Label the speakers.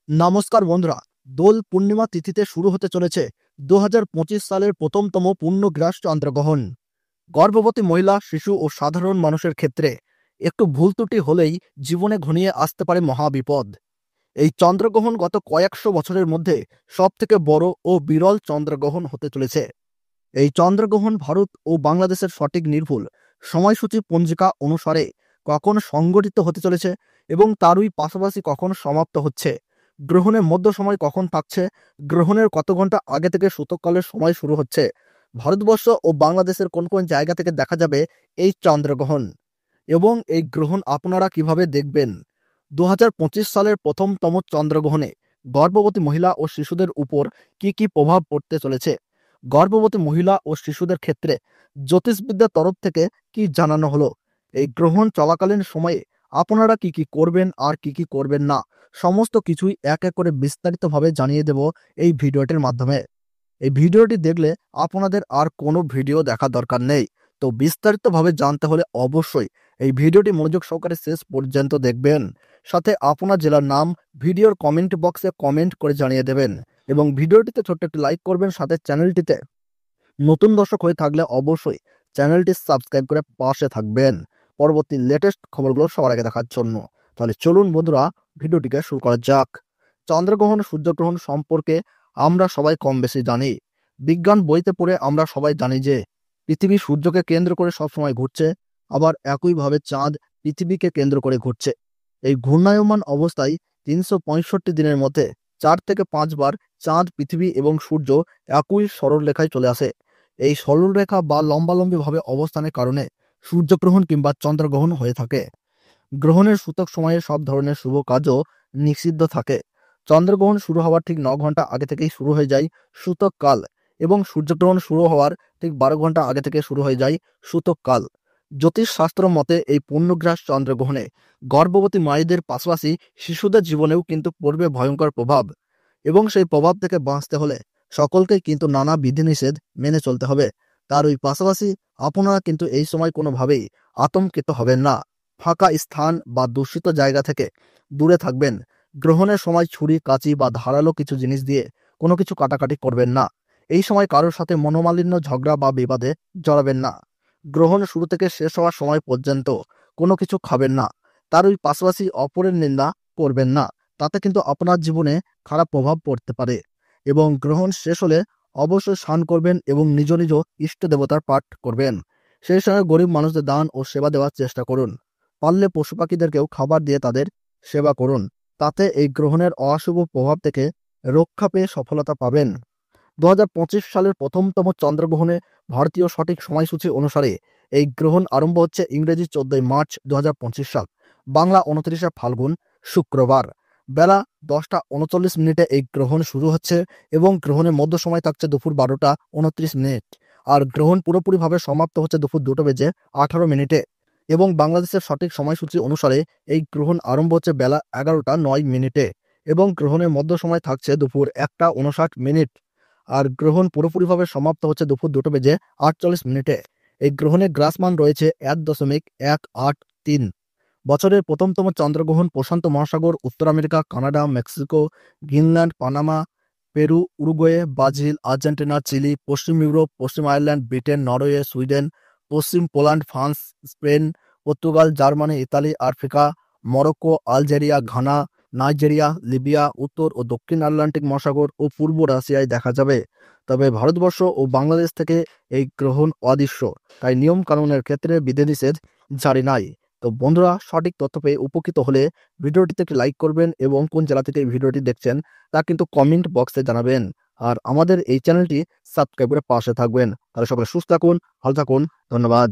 Speaker 1: নমস্কার বন্ধুরা, দোল পূর্ণিমা তিথিতে শুরু হতে চলেছে 2025 সালের প্রথমতম পূর্ণগ্রাস চন্দ্রগ্রহণ। গর্ভবতী মহিলা, শিশু ও সাধারণ মানুষের ক্ষেত্রে একটু ভুল ত্রুটি হলেই জীবনে ঘনিয়ে আসতে পারে মহাবিপদ। এই চন্দ্রগ্রহণ গত কয়েকশো বছরের মধ্যে সবথেকে বড় ও বিরল চন্দ্রগ্রহণ হতে চলেছে। এই চন্দ্রগ্রহণ ভারত ও বাংলাদেশের সঠিক নির্ভুল সময়সূচি পঞ্জিকা অনুসারে কখন সংঘটিত হতে চলেছে এবং তারই পাশাপাশি কখন সমাপ্ত হচ্ছে, গ্রহণের মধ্য সময় কখন থাকছে, গ্রহণের কত ঘন্টা আগে থেকে সূতককালের সময় শুরু হচ্ছে, ভারতবর্ষ ও বাংলাদেশের কোন কোন জায়গা থেকে দেখা যাবে এই চন্দ্রগ্রহণ এবং এই গ্রহণ আপনারা কিভাবে দেখবেন। 2025 সালের প্রথমতম চন্দ্রগ্রহণে গর্ভবতী মহিলা ও শিশুদের উপর কি কি প্রভাব পড়তে চলেছে, গর্ভবতী মহিলা ও শিশুদের ক্ষেত্রে জ্যোতিষবিদ্যার তরফ থেকে কি জানানো হলো, এই গ্রহণ চলাকালীন সময়ে আপনারা কি কি করবেন আর কি কি করবেন না, সমস্ত কিছুই এক এক করে বিস্তারিতভাবে জানিয়ে দেব এই ভিডিওটির মাধ্যমে। এই ভিডিওটি দেখলে আপনাদের আর কোনো ভিডিও দেখা দরকার নেই। তো বিস্তারিতভাবে জানতে হলে অবশ্যই এই ভিডিওটি মনোযোগ সহকারে শেষ পর্যন্ত দেখবেন। সাথে আপনার জেলার নাম ভিডিওর কমেন্ট বক্সে কমেন্ট করে জানিয়ে দেবেন এবং ভিডিওটিতে ছোট্ট একটি লাইক করবেন। সাথে চ্যানেলটিতে নতুন দর্শক হয়ে থাকলে অবশ্যই চ্যানেলটি সাবস্ক্রাইব করে পাশে থাকবেন পরবর্তী লেটেস্ট খবরগুলো সবার আগে দেখার জন্য। তাহলে চলুন বন্ধুরা, ভিডিওটিকে শুরু করা যাক। চন্দ্রগ্রহণ সূর্যগ্রহণ সম্পর্কে আমরা সবাই কম বেশি জানি। বিজ্ঞান বইতে পড়ে আমরা সবাই জানি যে পৃথিবী সূর্যকে কেন্দ্র করে সবসময় ঘুরছে, আবার একইভাবে চাঁদ পৃথিবীকে কেন্দ্র করে ঘুরছে। এই ঘূর্ণায়মান অবস্থায় 365 দিনের মধ্যে 4 থেকে 5 বার চাঁদ, পৃথিবী এবং সূর্য একই সরলরেখায় চলে আসে। এই সরলরেখা বা লম্বালম্বিভাবে অবস্থানের কারণে সূর্যগ্রহণ কিংবা চন্দ্রগ্রহণ হয়ে থাকে। গ্রহণের সূতক সময়ে সব ধরনের শুভ কাজও নিষিদ্ধ থাকে। চন্দ্রগ্রহণ শুরু হওয়ার ঠিক 9 ঘন্টা আগে থেকেই শুরু হয়ে যায় সূতক কাল এবং সূর্যগ্রহণ শুরু হওয়ার ঠিক 12 ঘন্টা আগে থেকে শুরু হয়ে যায় সূতক কাল। জ্যোতিষশাস্ত্র মতে এই পূর্ণগ্রাস চন্দ্রগ্রহণে গর্ভবতী মায়েদের পাশাপাশি শিশুদের জীবনেও কিন্তু পড়বে ভয়ঙ্কর প্রভাব এবং সেই প্রভাব থেকে বাঁচতে হলে সকলকেই কিন্তু নানা বিধিনিষেধ মেনে চলতে হবে। তার ওই পাশাপাশি আপনারা কিন্তু এই সময় কোনোভাবেই আতঙ্কিত হবেন না। ফাঁকা স্থান বা দূষিত জায়গা থেকে দূরে থাকবেন। গ্রহণের সময় ছুরি, কাঁচি বা ধারালো কিছু জিনিস দিয়ে কোনো কিছু কাটাকাটি করবেন না। এই সময় কারোর সাথে মনোমালিন্য, ঝগড়া বা বিবাদে জড়াবেন না। গ্রহণ শুরু থেকে শেষ হওয়ার সময় পর্যন্ত কোনো কিছু খাবেন না। তার ওই পাশাপাশি অপরের নিন্দা করবেন না, তাতে কিন্তু আপনার জীবনে খারাপ প্রভাব পড়তে পারে। এবং গ্রহণ শেষ হলে অবশ্যই স্নান করবেন এবং নিজ নিজ ইষ্ট দেবতার পাঠ করবেন। সেই সঙ্গে গরিব মানুষদের দান ও সেবা দেওয়ার চেষ্টা করুন। পারলে পশু পাখিদেরকেও খাবার দিয়ে তাদের সেবা করুন। তাতে এই গ্রহণের অশুভ প্রভাব থেকে রক্ষা পেয়ে সফলতা পাবেন। 2025 সালের প্রথমতম চন্দ্রগ্রহণে ভারতীয় সঠিক সময়সূচি অনুসারে এই গ্রহণ আরম্ভ হচ্ছে ইংরেজি 14 মার্চ 2025 সাল, বাংলা 29 ফাল্গুন শুক্রবার বেলা 10টা 39 এই গ্রহণ শুরু হচ্ছে এবং গ্রহণের মধ্য সময় থাকছে দুপুর 12টা 29। আর গ্রহণ পুরোপুরিভাবে সমাপ্ত হচ্ছে দুপুর 2:18 এবং বাংলাদেশের সঠিক সময়সূচি অনুসারে এই গ্রহণ আরম্ভ হচ্ছে বেলা 11টা 9 এবং গ্রহণের মধ্য সময় থাকছে দুপুর 1টা 59। আর গ্রহণ পুরোপুরিভাবে সমাপ্ত হচ্ছে দুপুর 2:48। এই গ্রহণের গ্রাসমান রয়েছে 1.183। বছরের প্রথমতম চন্দ্রগ্রহণ প্রশান্ত মহাসাগর, উত্তর America, Canada, Mexico, Greenland, Panama, Peru, Uruguay, Brazil, Argentina, Chile, পশ্চিম ইউরোপ, পশ্চিম আয়ারল্যান্ড, ব্রিটেন, নরওয়ে, সুইডেন, পশ্চিম Poland, France, Spain, Portugal, Germany, Italy, Africa, Morocco, Algeria, Ghana, Nigeria, Libya, উত্তর ও দক্ষিণ আটলান্টিক মহাসাগর ও পূর্ব রাশিয়ায় দেখা যাবে। তবে ভারতবর্ষ ও বাংলাদেশ থেকে এই গ্রহণ অদৃশ্য, তাই নিয়ম কানুনের ক্ষেত্রে বিধিনিষেধ জারি নাই। তো বন্ধুরা, সঠিক তথ্য পেয়ে উপকৃত হলে ভিডিওটিতে একটি লাইক করবেন এবং কোন জেলা থেকে এই ভিডিওটি দেখছেন তা কিন্তু কমেন্ট বক্সে জানাবেন। আর আমাদের এই চ্যানেলটি সাবস্ক্রাইব করে পাশে থাকবেন। তাহলে সকলে সুস্থ থাকুন, ভালো থাকুন, ধন্যবাদ।